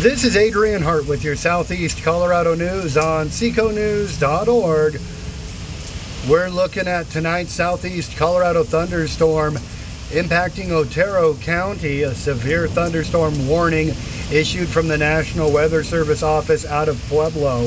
This is Adrian Hart with your Southeast Colorado news on seconews.org. We're looking at tonight's Southeast Colorado thunderstorm impacting Otero County. A severe thunderstorm warning issued from the National Weather Service office out of Pueblo.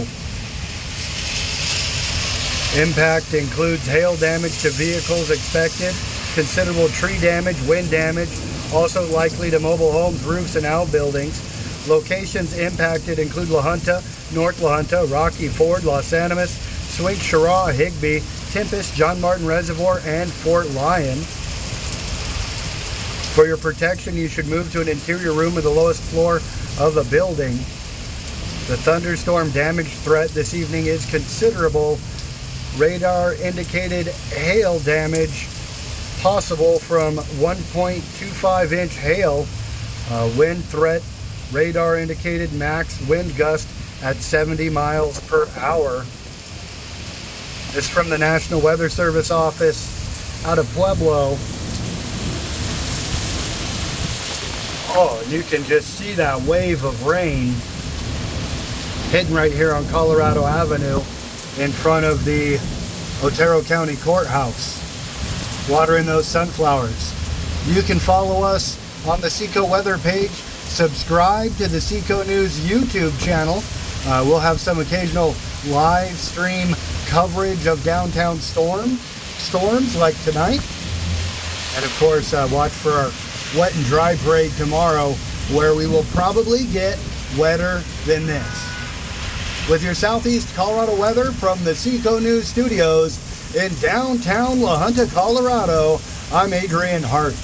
Impact includes hail damage to vehicles expected, considerable tree damage, wind damage, also likely to mobile homes, roofs, and outbuildings. Locations impacted include La Junta, North La Junta, Rocky Ford, Las Animas, Swing Shara, Higbee, Timpas, John Martin Reservoir, and Fort Lyon. For your protection, you should move to an interior room of the lowest floor of a building. The thunderstorm damage threat this evening is considerable. Radar indicated hail damage possible from 1.25 inch hail. Wind threat radar indicated max wind gust at 70 miles per hour. This is from the National Weather Service office out of Pueblo. Oh, and you can just see that wave of rain hitting right here on Colorado Avenue in front of the Otero County Courthouse, watering those sunflowers. You can follow us on the Seco Weather page. Subscribe to the Seco News YouTube channel. We'll have some occasional live stream coverage of downtown storms like tonight. And of course, watch for our wet and dry parade tomorrow, where we will probably get wetter than this. With your Southeast Colorado weather from the Seco News studios in downtown La Junta, Colorado, I'm Adrian Hart.